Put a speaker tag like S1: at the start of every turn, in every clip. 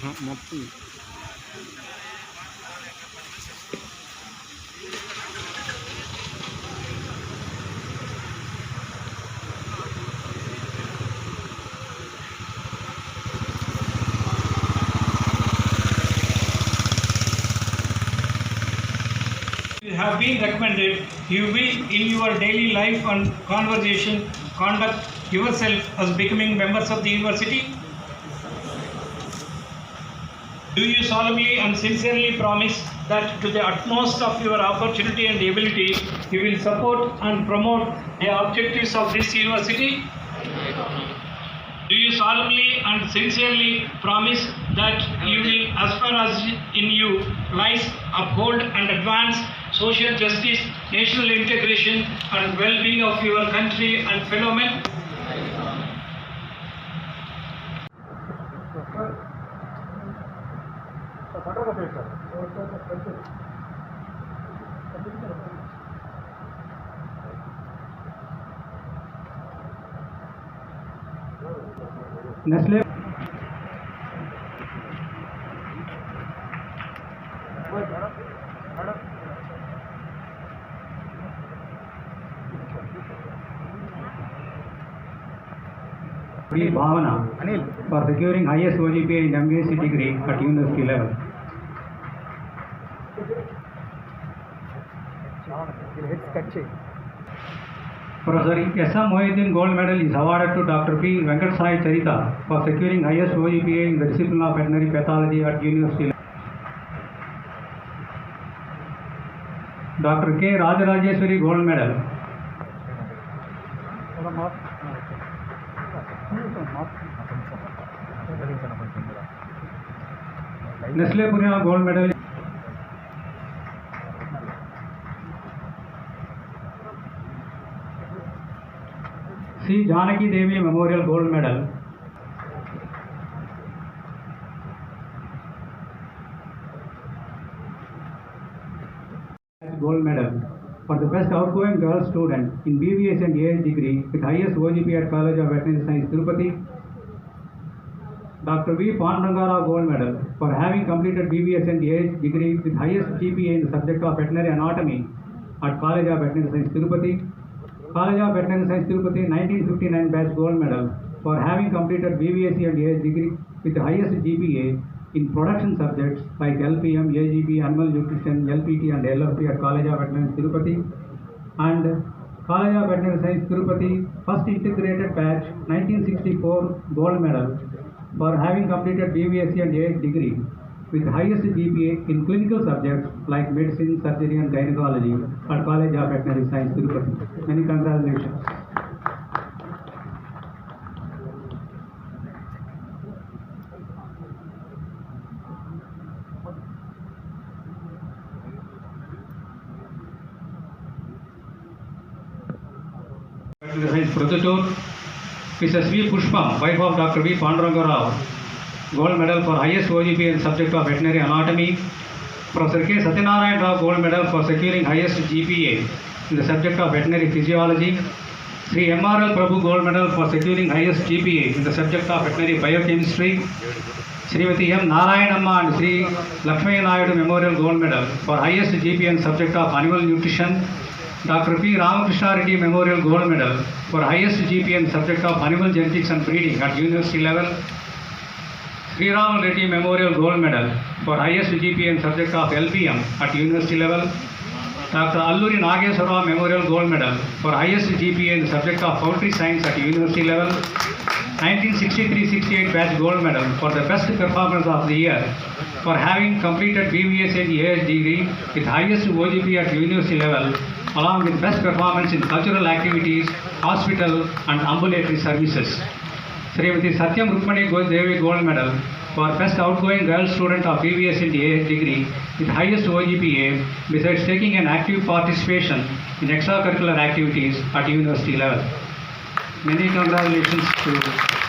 S1: మొత్తం
S2: You have been recommended, you will in your daily life and conversation conduct yourself as becoming members of the university? Do you solemnly and sincerely promise that to the utmost of your opportunity and ability, you will support and promote the objectives of this university? Do you solemnly and sincerely promise that you will, as far as in you lies, uphold and advance social justice, national integration and well-being of your country and fellow men?
S3: Nestle B. Bhavana for securing highest OGPA in MSc degree at university level. Professor S.M. Mohiuddin Gold Medal is awarded to Dr. P. Venkat Sai Charita for securing highest OGPA in the discipline of veterinary pathology at university level. Dr. K. Rajarajeshwari Gold Medal. Nestle Pune Gold Medal. C. Janaki Devi Memorial Gold Medal. Gold Medal for the best outgoing girl student in BBS and AH degree with highest OGPA at College of Veterinary Science, Tirupati. Dr. V. Pandangara Gold Medal for having completed BBS and AH degree with highest GPA in the subject of veterinary anatomy at College of Veterinary Science, Tirupati. College of Veterinary Science, Tirupati 1959 batch Gold Medal for having completed BBSc and AH degree with the highest GPA in production subjects like LPM, AGP, Animal Nutrition, LPT and LFP at College of Veterinary Science, Tirupati. And College of Veterinary Science, Tirupati first integrated batch 1964 Gold Medal for having completed BBSc and AH degree with highest GPA in clinical subjects like medicine, surgery and gynecology at College of Veterinary Science, Tirupati. Many congratulations. Veterinary Science Prothotor, Mrs. V. Pushpam, wife of Dr. V. Panduranga Rao, Gold Medal for highest OGPA in subject of veterinary anatomy. Professor K. Satyanarayan Rao Gold Medal for securing highest GPA in the subject of veterinary physiology. Sri MRL Prabhu Gold Medal for securing highest GPA in the subject of veterinary biochemistry. Srimati M. Narayanamma and Sri Lakshmaya Naidu Memorial Gold Medal for highest GPA in subject of animal nutrition. Dr. P. Ramakrishna Reddy Memorial Gold Medal for highest GPA in subject of animal genetics and breeding at university level. Sri Ram Reddy Memorial Gold Medal for highest GPA in subject of LPM at university level. Dr. Alluri Nageswara Memorial Gold Medal for highest GPA in the subject of poultry science at university level. 1963-68 batch Gold Medal for the best performance of the year for having completed BBS and AH degree with highest OGP at university level, along with best performance in cultural activities, hospital and ambulatory services. Srimati Satyam Rukmani Devi Gold Medal for best outgoing girl student of BBS and AH degree with highest OGPA, besides taking an active participation in extracurricular activities at university level. Many congratulations to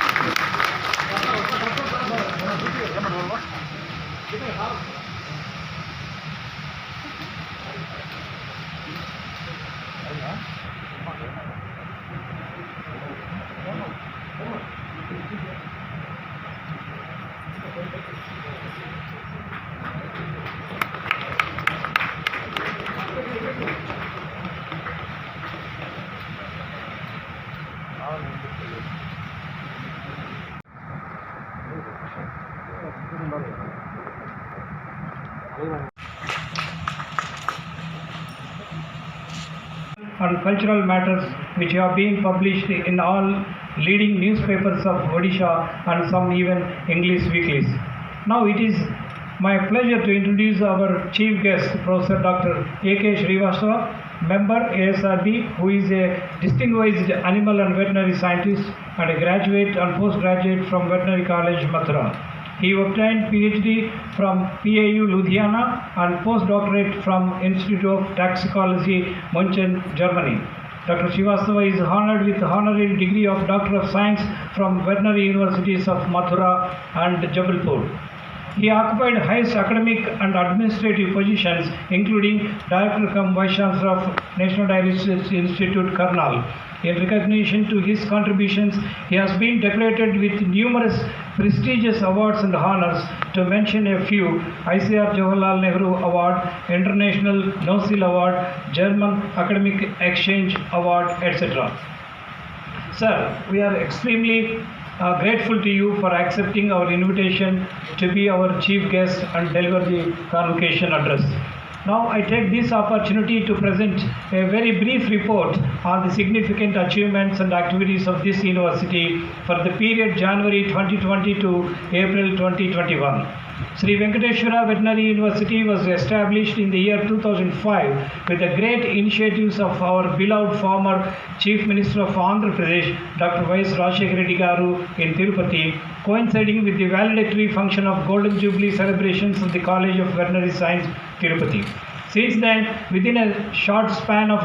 S2: and cultural matters which have been published in all leading newspapers of Odisha and some even English weeklies. Now it is my pleasure to introduce our chief guest, Professor Dr. A.K. Srivastava, member ASRB, who is a distinguished animal and veterinary scientist and a graduate and postgraduate from Veterinary College, Mathura. He obtained PhD from PAU Ludhiana and postdoctorate from Institute of Toxicology, München, Germany. Dr. Srivastava is honored with the honorary degree of Doctor of Science from Veterinary Universities of Mathura and Jabalpur. He occupied highest academic and administrative positions, including Director cum Vice Chancellor of National Dialysis Institute, Karnal. In recognition to his contributions, he has been decorated with numerous prestigious awards and honors. To mention a few: ICR Jawaharlal Nehru Award, International NOSIL Award, German Academic Exchange Award, etc. Sir, we are extremely grateful to you for accepting our invitation to be our chief guest and deliver the convocation address. Now I take this opportunity to present a very brief report on the significant achievements and activities of this university for the period January 2020 to April 2021. Sri Venkateshwara Veterinary University was established in the year 2005 with the great initiatives of our beloved former Chief Minister of Andhra Pradesh, Dr. Y. S. Rajshekara Reddy Garu in Tirupati, coinciding with the valedictory function of Golden Jubilee celebrations of the College of Veterinary Science, Tirupati. Since then, within a short span of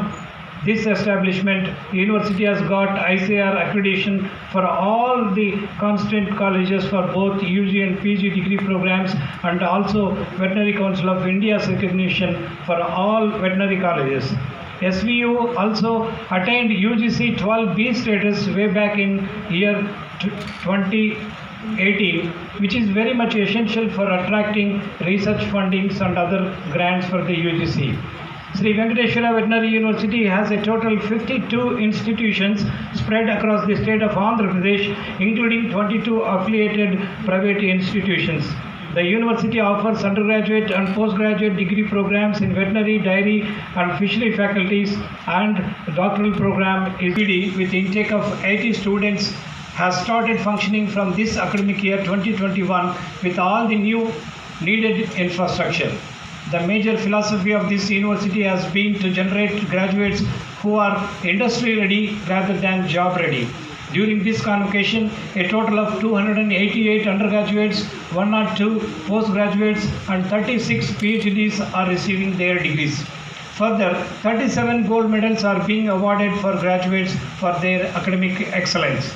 S2: this establishment, university has got ICAR accreditation for all the constant colleges for both UG and PG degree programs, and also Veterinary Council of India's recognition for all veterinary colleges. SVU also attained UGC 12B status way back in year 2018, which is very much essential for attracting research fundings and other grants for the UGC. Sri Venkateshwara Veterinary University has a total 52 institutions spread across the state of Andhra Pradesh, including 22 affiliated private institutions. The university offers undergraduate and postgraduate degree programs in veterinary, dairy and fishery faculties, and the doctoral program is PD with intake of 80 students has started functioning from this academic year 2021 with all the new needed infrastructure. The major philosophy of this university has been to generate graduates who are industry ready rather than job ready. During this convocation, a total of 288 undergraduates, 102 postgraduates and 36 PhDs are receiving their degrees. Further, 37 gold medals are being awarded for graduates for their academic excellence.